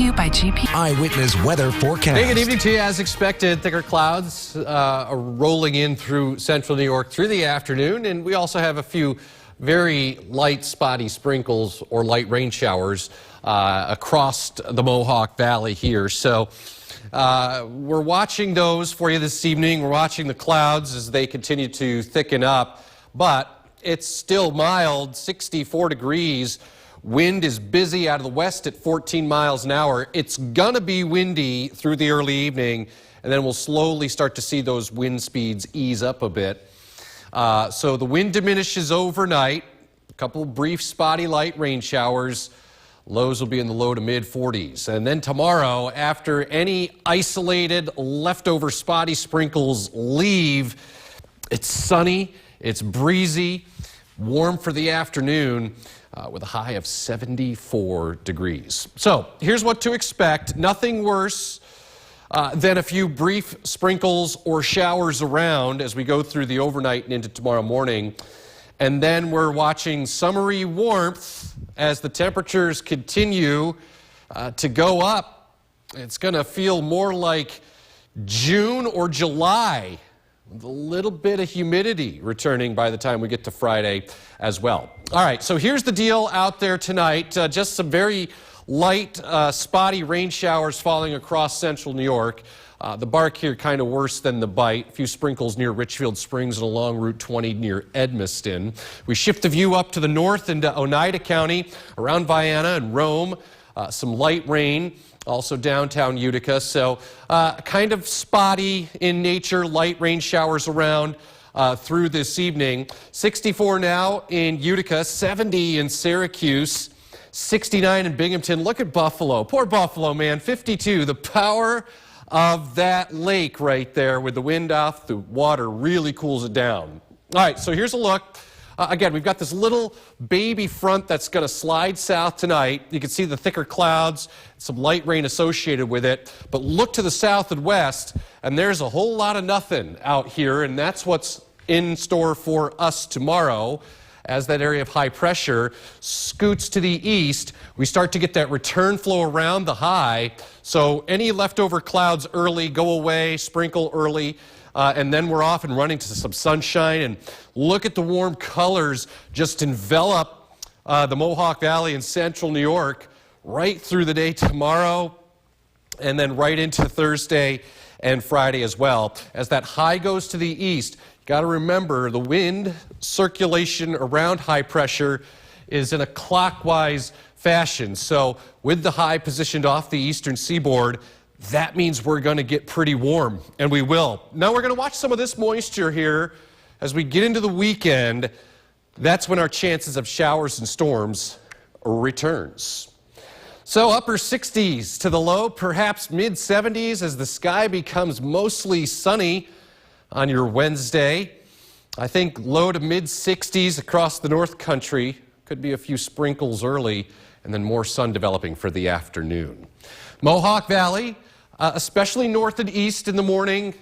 to you by GP. Eyewitness Weather Forecast. Hey, good evening to you. As expected, thicker clouds are rolling in through central New York through the afternoon, and we also have a few very light spotty sprinkles or light rain showers across the Mohawk Valley here. So we're watching those for you this evening. We're watching the clouds as they continue to thicken up, but it's still mild, 64 degrees. Wind is busy out of the west at 14 miles an hour. It's going to be windy through the early evening, and then we'll slowly start to see those wind speeds ease up a bit. So the wind diminishes overnight. A couple brief spotty light rain showers. Lows will be in the low to mid 40s. And then tomorrow, after any isolated leftover spotty sprinkles leave, it's sunny, it's breezy, warm for the afternoon. With a high of 74 degrees. So here's what to expect. Nothing worse than a few brief sprinkles or showers around as we go through the overnight and into tomorrow morning. And then we're watching summery warmth as the temperatures continue to go up. It's going to feel more like June or July, with a little bit of humidity returning by the time we get to Friday as well. All right, so here's the deal out there tonight. Just some very light, spotty rain showers falling across central New York. The bark here kind of worse than the bite. A few sprinkles near Richfield Springs and along Route 20 near Edmiston. We shift the view up to the north into Oneida County, around Vienna and Rome. Some light rain. Also downtown Utica, so kind of spotty in nature, light rain showers around through this evening. 64 now in Utica, 70 in Syracuse, 69 in Binghamton. Look at Buffalo. Poor Buffalo, man, 52. The power of that lake right there with the wind off the water really cools it down. All right, so here's a look. Again, we've got this little baby front that's going to slide south tonight. You can see the thicker clouds, some light rain associated with it. But look to the south and west, and there's a whole lot of nothing out here, and that's what's in store for us tomorrow. As that area of high pressure scoots to the east, we start to get that return flow around the high. So any leftover clouds early go away, sprinkle early. And then we're off and running to some sunshine. And look at the warm colors just envelop the Mohawk Valley in central New York right through the day tomorrow and then right into Thursday and Friday as well. As that high goes to the east, you got to remember the wind circulation around high pressure is in a clockwise fashion. So with the high positioned off the eastern seaboard, that means we're going to get pretty warm, and we will. Now we're going to watch some of this moisture here as we get into the weekend. That's when our chances of showers and storms returns. So upper 60s to the low, perhaps mid 70s as the sky becomes mostly sunny on your Wednesday. I think low to mid 60s across the North Country. Could be a few sprinkles early and then more sun developing for the afternoon. Mohawk Valley. Especially north and east in the morning,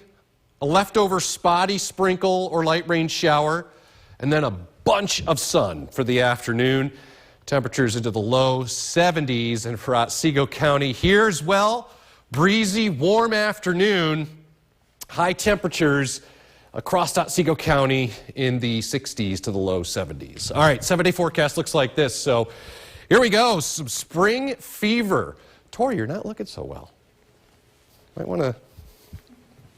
a leftover spotty sprinkle or light rain shower, and then a bunch of sun for the afternoon. Temperatures into the low 70s, and for Otsego County here as well, breezy, warm afternoon, high temperatures across Otsego County in the 60s to the low 70s. All right, 7-day forecast looks like this. So here we go, some spring fever. Tori, you're not looking so well. Might want to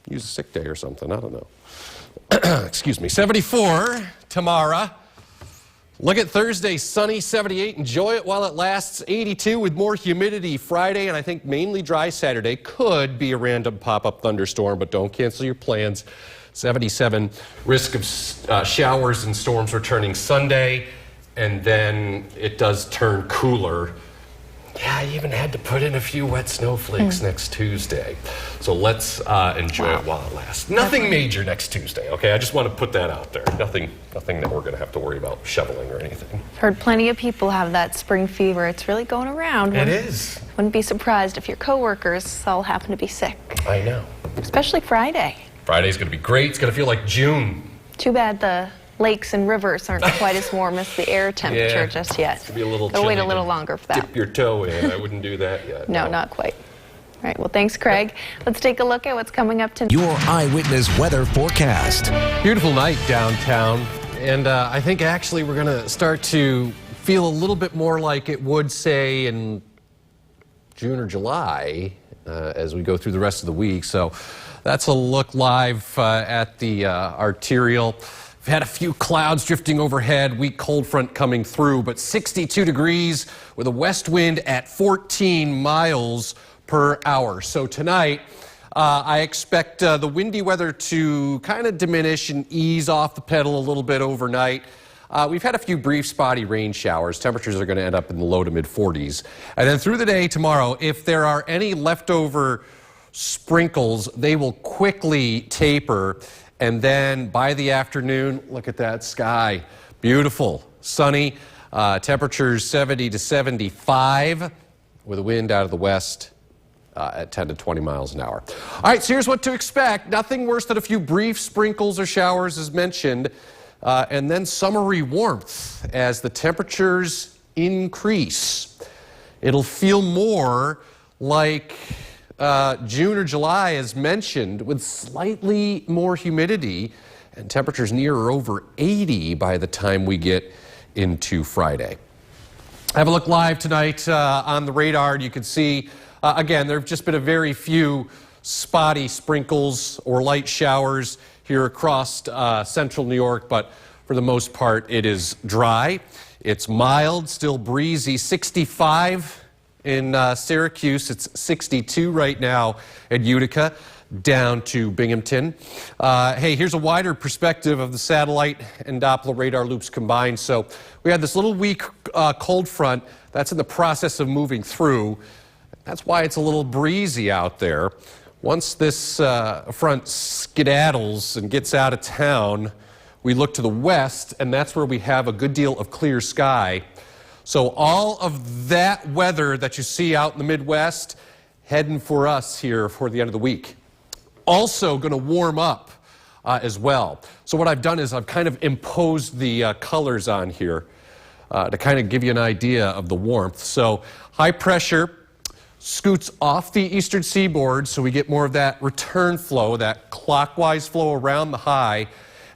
use a sick day or something. I don't know. Excuse me. 74 tomorrow. Look at Thursday, sunny, 78. Enjoy it while it lasts. 82 with more humidity Friday, and I think mainly dry Saturday. Could be a random pop-up thunderstorm, but don't cancel your plans. 77 risk of showers and storms returning Sunday, and then it does turn cooler. Yeah, I even had to put in a few wet snowflakes next Tuesday. So let's enjoy it while it lasts. Nothing major next Tuesday, okay? I just want to put that out there. Nothing that we're going to have to worry about shoveling or anything. Heard plenty of people have that spring fever. It's really going around. It is. Wouldn't be surprised if your coworkers all happen to be sick. I know. Especially Friday. Friday's going to be great. It's going to feel like June. Too bad the lakes and rivers aren't quite as warm as the air temperature just yet. It's gonna be a little They'll wait a chilly little to longer for that. Dip your toe in. I wouldn't do that yet. No, not quite. All right, well, thanks, Craig. Let's take a look at what's coming up tonight. Your eyewitness weather forecast. Beautiful night downtown, and I think actually we're going to start to feel a little bit more like it would, say, in June or July as we go through the rest of the week. So that's a look live at the arterial. We've had a few clouds drifting overhead, weak cold front coming through, but 62 degrees with a west wind at 14 miles per hour. So tonight, I expect the windy weather to kind of diminish and ease off the pedal a little bit overnight. We've had a few brief spotty rain showers. Temperatures are going to end up in the low to mid 40s. And then through the day tomorrow, if there are any leftover sprinkles, they will quickly taper. And then by the afternoon, look at that sky. Beautiful, sunny, temperatures 70 to 75 with a wind out of the west at 10 to 20 miles an hour. All right, so here's what to expect. Nothing worse than a few brief sprinkles or showers as mentioned. And then summery warmth as the temperatures increase. It'll feel more like June or July as mentioned, with slightly more humidity and temperatures near or over 80 by the time we get into Friday. Have a look live tonight on the radar. You can see, again, there have just been a very few spotty sprinkles or light showers here across central New York, but for the most part, it is dry. It's mild, still breezy, 65 in Syracuse. It's 62 right now at Utica, down to Binghamton. Hey, here's a wider perspective of the satellite and Doppler radar loops combined. So we had this little weak cold front that's in the process of moving through. That's why it's a little breezy out there. Once this front skedaddles and gets out of town, we look to the west, and that's where we have a good deal of clear sky. So all of that weather that you see out in the Midwest heading for us here for the end of the week. Also going to warm up as well. So what I've done is I've kind of imposed the colors on here to kind of give you an idea of the warmth. So high pressure scoots off the eastern seaboard, so we get more of that return flow, that clockwise flow around the high.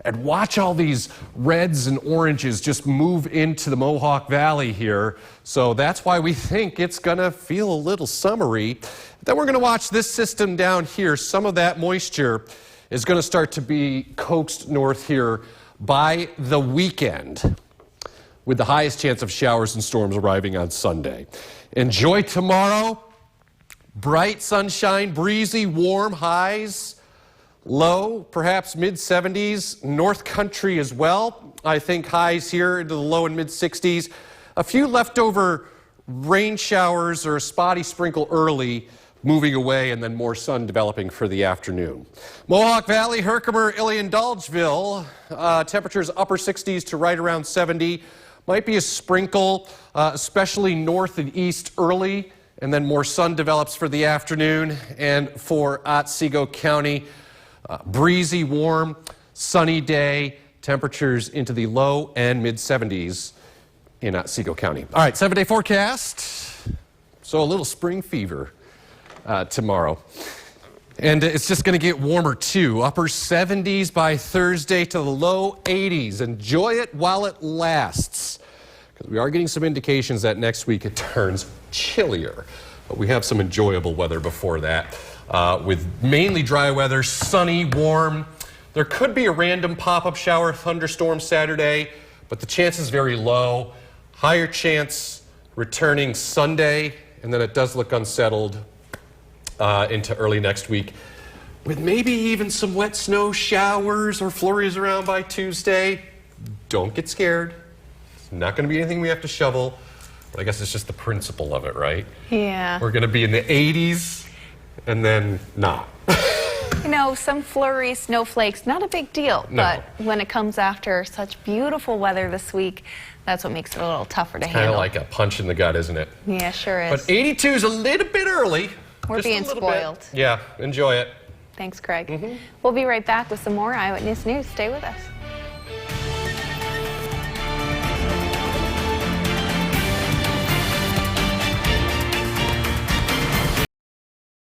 And watch all these reds and oranges just move into the Mohawk Valley here. So that's why we think it's going to feel a little summery. Then we're going to watch this system down here. Some of that moisture is going to start to be coaxed north here by the weekend, with the highest chance of showers and storms arriving on Sunday. Enjoy tomorrow. Bright sunshine, breezy, warm highs. Low, perhaps mid-70s, North Country as well. I think highs here into the low and mid-60s. A few leftover rain showers or a spotty sprinkle early, moving away, and then more sun developing for the afternoon. Mohawk Valley, Herkimer, Ilion, Dolgeville, temperatures upper 60s to right around 70. Might be a sprinkle, especially north and east early, and then more sun develops for the afternoon. And for Otsego County, breezy, warm, sunny day, temperatures into the low and mid-70s in Otsego County. All right, 7-day forecast. So a little spring fever tomorrow. And it's just going to get warmer too. Upper 70s by Thursday to the low 80s. Enjoy it while it lasts, because we are getting some indications that next week it turns chillier. But we have some enjoyable weather before that. With mainly dry weather, sunny, warm. There could be a random pop-up shower thunderstorm Saturday, but the chance is very low. Higher chance returning Sunday, and then it does look unsettled into early next week, with maybe even some wet snow showers or flurries around by Tuesday. Don't get scared. It's not going to be anything we have to shovel, but I guess it's just the principle of it, right? Yeah. We're going to be in the 80s. And then not. You know, some flurries, snowflakes, not a big deal. No. But when it comes after such beautiful weather this week, that's what makes it a little tougher to handle. Kind of like a punch in the gut, isn't it? Yeah, sure is. But 82 is a little bit early. We're being spoiled. Yeah, enjoy it. Thanks, Craig. We'll be right back with some more Eyewitness News. Stay with us.